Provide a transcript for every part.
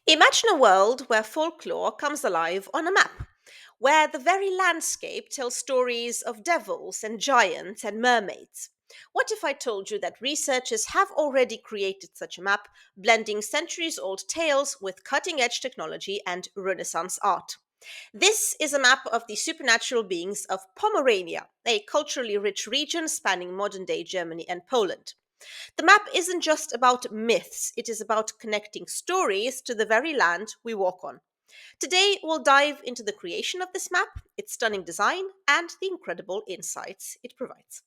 Imagine a world where folklore comes alive on a map, where the very landscape tells stories of devils and giants and mermaids. What if I told you that researchers have already created such a map, blending centuries old tales with cutting edge technology and Renaissance art? This is a map of the supernatural beings of Pomerania, a culturally rich region spanning modern day Germany and Poland. The map isn't just about myths, it is about connecting stories to the very land we walk on. Today, we'll dive into the creation of this map, its stunning design, and the incredible insights it provides.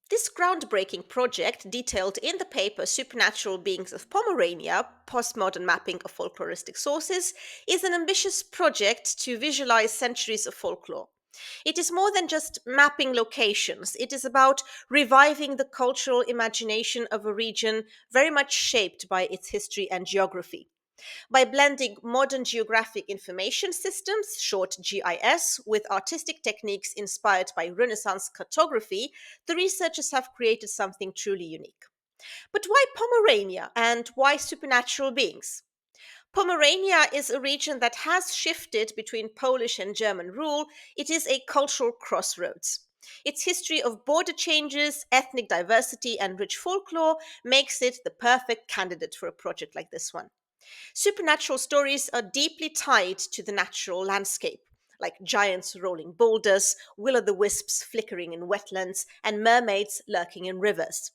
This groundbreaking project, detailed in the paper Supernatural Beings of Pomerania Postmodern Mapping of Folkloristic Sources, is an ambitious project to visualize centuries of folklore. It is more than just mapping locations, it is about reviving the cultural imagination of a region very much shaped by its history and geography. By blending modern geographic information systems, short GIS, with artistic techniques inspired by Renaissance cartography, the researchers have created something truly unique. But why Pomerania and why supernatural beings? Pomerania is a region that has shifted between Polish and German rule. It is a cultural crossroads. Its history of border changes, ethnic diversity, and rich folklore makes it the perfect candidate for a project like this one. Supernatural stories are deeply tied to the natural landscape, like giants rolling boulders, will o' the wisps flickering in wetlands, and mermaids lurking in rivers.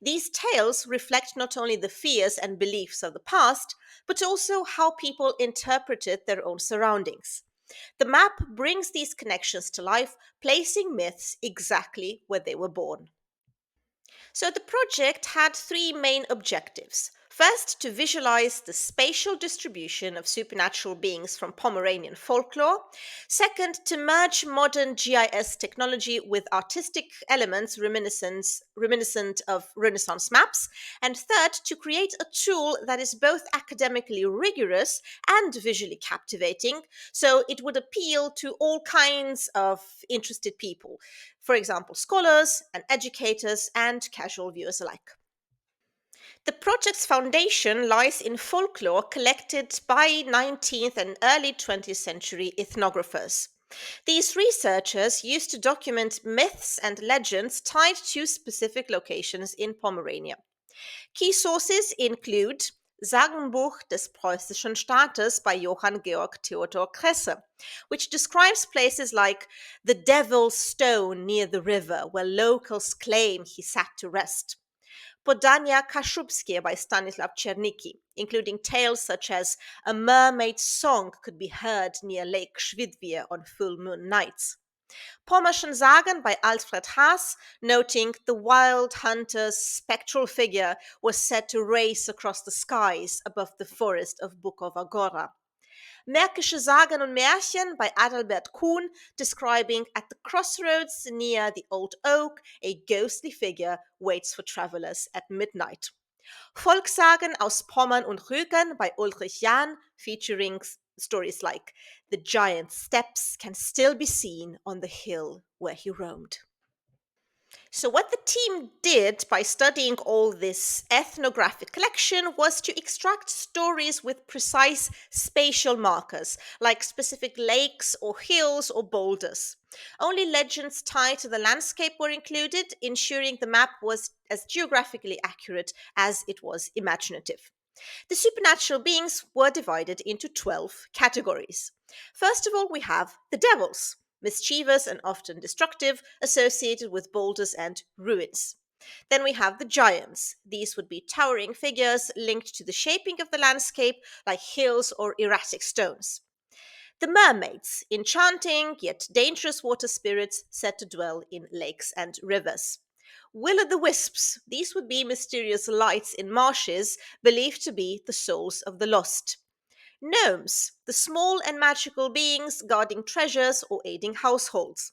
These tales reflect not only the fears and beliefs of the past, but also how people interpreted their own surroundings. The map brings these connections to life, placing myths exactly where they were born. So the project had three main objectives. First, to visualize the spatial distribution of supernatural beings from Pomeranian folklore. Second, to merge modern GIS technology with artistic elements reminiscent of Renaissance maps. And third, to create a tool that is both academically rigorous and visually captivating, so it would appeal to all kinds of interested people, for example, scholars and educators and casual viewers alike. The project's foundation lies in folklore collected by 19th and early 20th century ethnographers. These researchers used to document myths and legends tied to specific locations in Pomerania. Key sources include Sagenbuch des preußischen Staates by Johann Georg Theodor Kresse, which describes places like the Devil's Stone near the river, where locals claim he sat to rest. Podania Kaszubskie by Stanislav Czernicki, including tales such as a mermaid's song could be heard near Lake Schwidwir on full moon nights. Pommerschen Sagen by Alfred Haas, noting the wild hunter's spectral figure was said to race across the skies above the forest of Bukova Gora. Märkische Sagen und Märchen by Adalbert Kuhn, describing at the crossroads near the Old Oak, a ghostly figure waits for travelers at midnight. Volkssagen aus Pommern und Rügen by Ulrich Jahn, featuring stories like the giant's steps can still be seen on the hill where he roamed. So, what the team did by studying all this ethnographic collection was to extract stories with precise spatial markers, like specific lakes or hills or boulders. Only legends tied to the landscape were included, ensuring the map was as geographically accurate as it was imaginative. The supernatural beings were divided into 12 categories. First of all, we have the devils, mischievous and often destructive, associated with boulders and ruins. Then we have the giants. These would be towering figures linked to the shaping of the landscape, like hills or erratic stones. The mermaids, enchanting yet dangerous water spirits said to dwell in lakes and rivers. Will o' the wisps, these would be mysterious lights in marshes believed to be the souls of the lost. Gnomes, the small and magical beings guarding treasures or aiding households.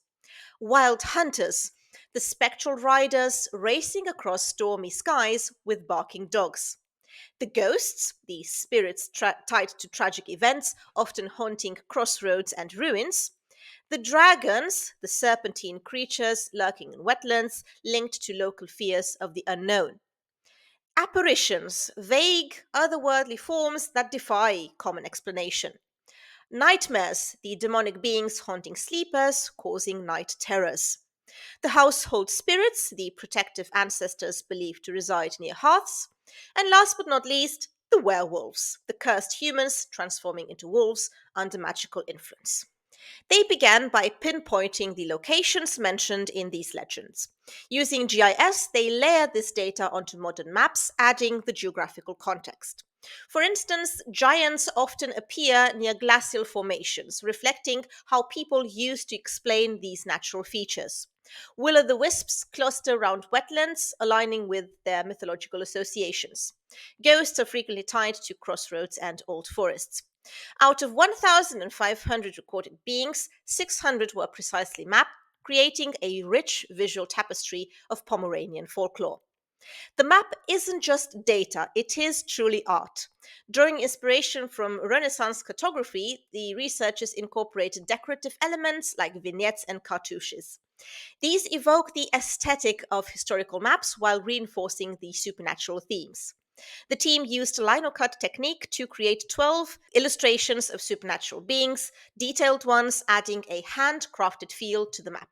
Wild hunters, the spectral riders racing across stormy skies with barking dogs. The ghosts, the spirits tied to tragic events, often haunting crossroads and ruins. The dragons, the serpentine creatures lurking in wetlands, linked to local fears of the unknown. Apparitions, vague, otherworldly forms that defy common explanation. Nightmares, the demonic beings haunting sleepers, causing night terrors. The household spirits, the protective ancestors believed to reside near hearths. And last but not least, the werewolves, the cursed humans transforming into wolves under magical influence. They began by pinpointing the locations mentioned in these legends. Using GIS, they layered this data onto modern maps, adding the geographical context. For instance, giants often appear near glacial formations, reflecting how people used to explain these natural features. Will o' the wisps cluster around wetlands, aligning with their mythological associations. Ghosts are frequently tied to crossroads and old forests. Out of 1,500 recorded beings, 600 were precisely mapped, creating a rich visual tapestry of Pomeranian folklore. The map isn't just data, it is truly art. Drawing inspiration from Renaissance cartography, the researchers incorporated decorative elements like vignettes and cartouches. These evoke the aesthetic of historical maps while reinforcing the supernatural themes. The team used linocut technique to create 12 illustrations of supernatural beings, detailed ones adding a handcrafted feel to the map.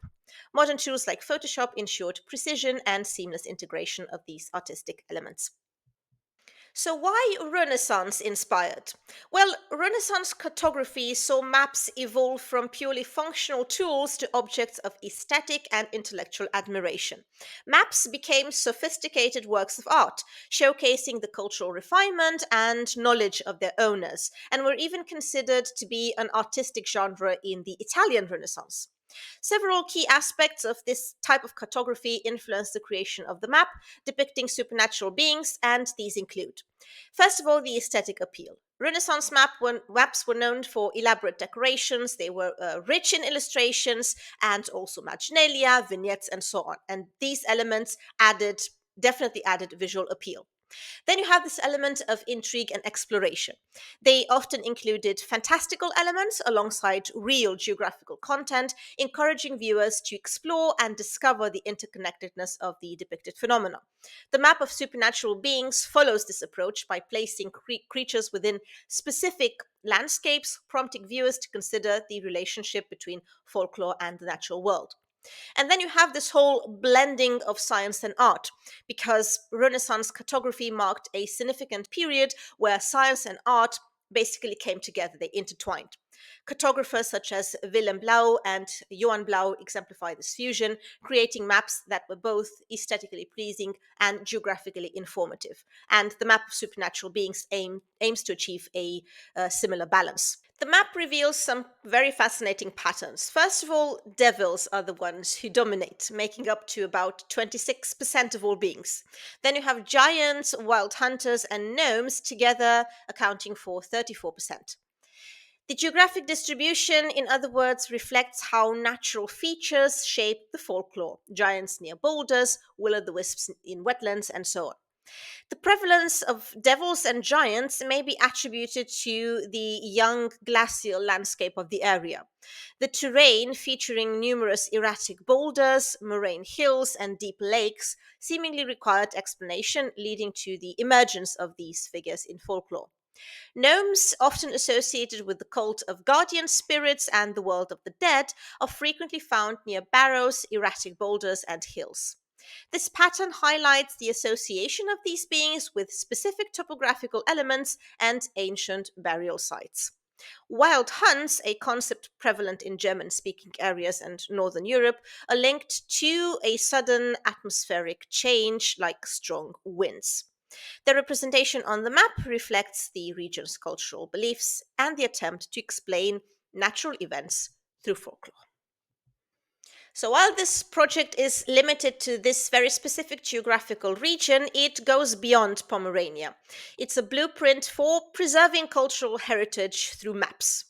Modern tools like Photoshop ensured precision and seamless integration of these artistic elements. So, why Renaissance inspired? Well, Renaissance cartography saw maps evolve from purely functional tools to objects of aesthetic and intellectual admiration. Maps became sophisticated works of art, showcasing the cultural refinement and knowledge of their owners, and were even considered to be an artistic genre in the Italian Renaissance. Several key aspects of this type of cartography influenced the creation of the map, depicting supernatural beings, and these include: first of all, the aesthetic appeal. Renaissance maps were known for elaborate decorations, they were rich in illustrations, and also marginalia, vignettes, and so on. And these elements definitely added visual appeal. Then you have this element of intrigue and exploration. They often included fantastical elements alongside real geographical content, encouraging viewers to explore and discover the interconnectedness of the depicted phenomena. The map of supernatural beings follows this approach by placing creatures within specific landscapes, prompting viewers to consider the relationship between folklore and the natural world. And then you have this whole blending of science and art, because Renaissance cartography marked a significant period where science and art basically came together, they intertwined. Cartographers such as Willem Blau and Johann Blau exemplify this fusion, creating maps that were both aesthetically pleasing and geographically informative. And the map of supernatural beings aims to achieve a similar balance. The map reveals some very fascinating patterns. First of all, devils are the ones who dominate, making up to about 26% of all beings. Then you have giants, wild hunters, and gnomes together accounting for 34%. The geographic distribution, in other words, reflects how natural features shape the folklore: giants near boulders, will o' the wisps in wetlands, and so on. The prevalence of devils and giants may be attributed to the young glacial landscape of the area. The terrain, featuring numerous erratic boulders, moraine hills, and deep lakes, seemingly required explanation, leading to the emergence of these figures in folklore. Gnomes, often associated with the cult of guardian spirits and the world of the dead, are frequently found near barrows, erratic boulders, and hills. This pattern highlights the association of these beings with specific topographical elements and ancient burial sites. Wild hunts, a concept prevalent in German speaking areas and Northern Europe, are linked to a sudden atmospheric change like strong winds. The representation on the map reflects the region's cultural beliefs and the attempt to explain natural events through folklore. So while this project is limited to this very specific geographical region, it goes beyond Pomerania. It's a blueprint for preserving cultural heritage through maps.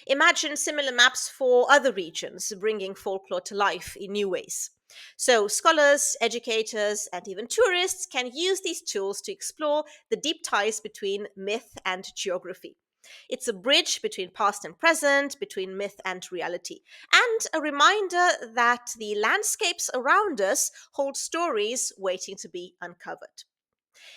Imagine similar maps for other regions, bringing folklore to life in new ways. So, scholars, educators, and even tourists can use these tools to explore the deep ties between myth and geography. It's a bridge between past and present, between myth and reality, and a reminder that the landscapes around us hold stories waiting to be uncovered.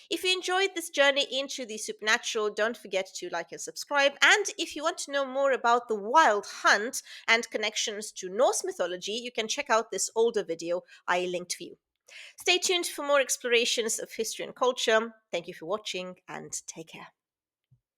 If you enjoyed this journey into the supernatural, don't forget to like and subscribe. And if you want to know more about the Wild Hunt and connections to Norse mythology, you can check out this older video I linked for you. Stay tuned for more explorations of history and culture. Thank you for watching and take care.